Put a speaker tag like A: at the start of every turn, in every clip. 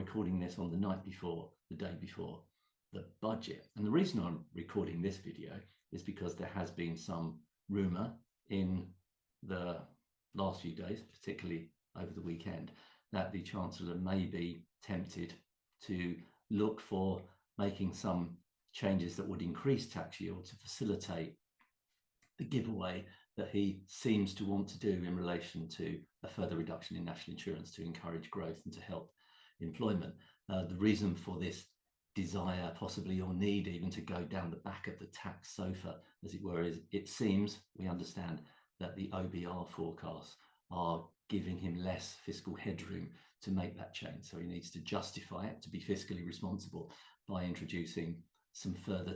A: recording this on the night before, the day before the budget. And the reason I'm recording this video is because there has been some rumour in the last few days, particularly over the weekend, that the Chancellor may be tempted to look for making some changes that would increase tax yield to facilitate the giveaway that he seems to want to do in relation to a further reduction in national insurance to encourage growth and to help employment. The reason for this desire, possibly or need even, to go down the back of the tax sofa, as it were, is it seems, we understand, that the OBR forecasts are giving him less fiscal headroom to make that change. So he needs to justify it, to be fiscally responsible, by introducing some further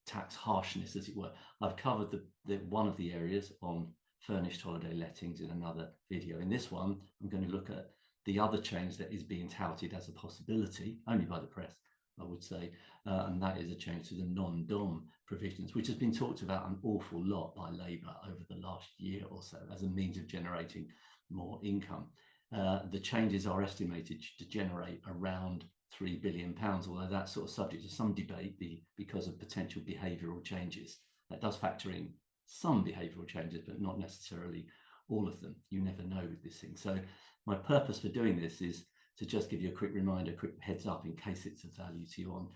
A: tax harshness, as it were. I've covered one of the areas on furnished holiday lettings in another video. In this one, I'm going to look at the other change that is being touted as a possibility, only by the press, I would say, and that is a change to the non-dom provisions, which has been talked about an awful lot by Labour over the last year or so as a means of generating more income. The changes are estimated to generate around £3 billion, although that's sort of subject to some debate because of potential behavioural changes. That does factor in some behavioural changes, but not necessarily all of them. You never know with this thing. So my purpose for doing this is to just give you a quick reminder, quick heads up in case it's of value to you on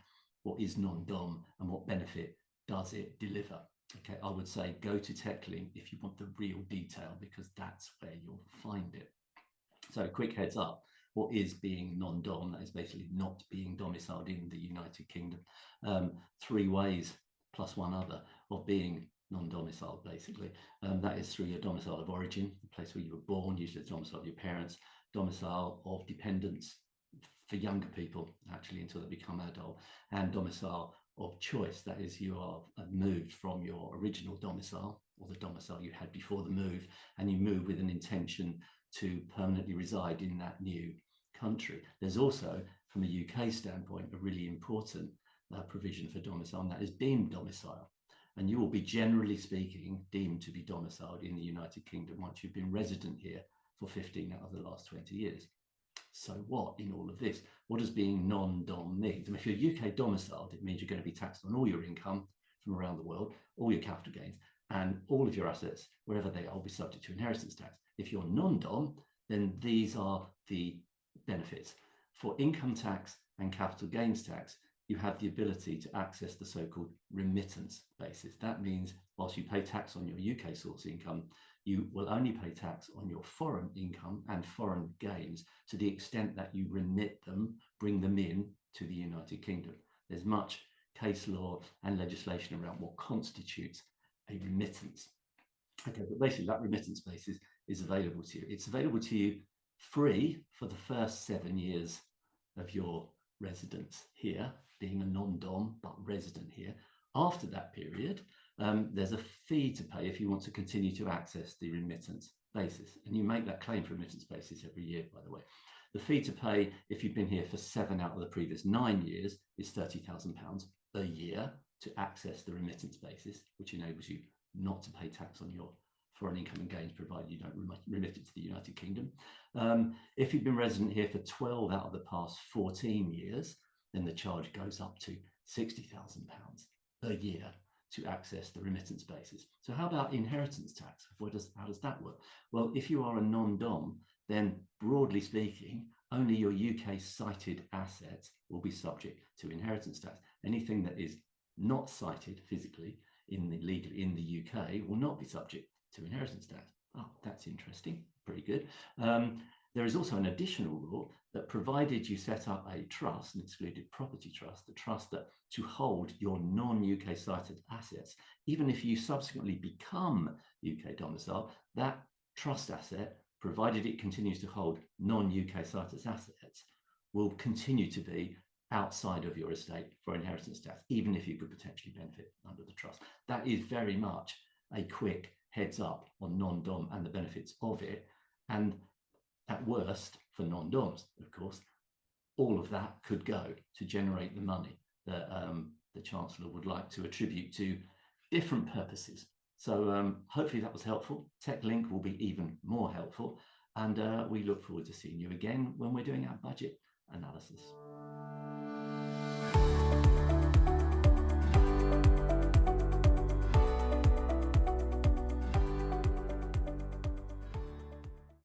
A: what is non-dom and what benefit does it deliver. Okay, I would say go to TechLink if you want the real detail, because that's where you'll find it. So quick heads up, what is being non-dom? That is basically not being domiciled in the United Kingdom. 3 ways plus one other of being non-domiciled, basically. That is through your domicile of origin, the place where you were born, usually the domicile of your parents, domicile of dependents for younger people, actually, until they become adult, and domicile of choice. That is, you are moved from your original domicile, or the domicile you had before the move, and you move with an intention to permanently reside in that new country. There's also, from a UK standpoint, a really important provision for domicile, and that is deemed domicile. And you will be, generally speaking, deemed to be domiciled in the United Kingdom once you've been resident here for 15 out of the last 20 years. So what in all of this? What does being non-dom mean? I mean, if you're UK domiciled, it means you're going to be taxed on all your income from around the world, all your capital gains, and all of your assets, wherever they are, will be subject to inheritance tax. If you're non-dom, then these are the benefits. For income tax and capital gains tax, you have the ability to access the so-called remittance basis. That means whilst you pay tax on your UK source income, you will only pay tax on your foreign income and foreign gains to the extent that you remit them, bring them in to the United Kingdom. There's much case law and legislation around what constitutes a remittance. Okay, but basically that remittance basis is available to you. It's available to you free for the first 7 years of your residence here, being a non-dom but resident here. After that period, there's a fee to pay if you want to continue to access the remittance basis, and you make that claim for remittance basis every year, by the way. The fee to pay if you've been here for 7 out of the previous 9 years is £30,000 a year to access the remittance basis, which enables you not to pay tax on your foreign income and gains, provided you don't remit it to the United Kingdom. If you've been resident here for 12 out of the past 14 years, then the charge goes up to £60,000 a year to access the remittance basis. So how about inheritance tax? How does that work? Well, if you are a non-dom, then broadly speaking, only your UK cited assets will be subject to inheritance tax. Anything that is not cited physically legally in the UK will not be subject to inheritance tax. Oh, that's interesting. Pretty good. There is also an additional rule that provided you set up a trust, an excluded property trust, a trust that to hold your non-UK cited assets, even if you subsequently become UK domicile, that trust asset, provided it continues to hold non-UK cited assets, will continue to be outside of your estate for inheritance tax, even if you could potentially benefit under the trust. That is very much a quick heads up on non-dom and the benefits of it. And at worst, for non-doms, of course, all of that could go to generate the money that the Chancellor would like to attribute to different purposes. So hopefully that was helpful. TechLink will be even more helpful. And we look forward to seeing you again when we're doing our budget analysis.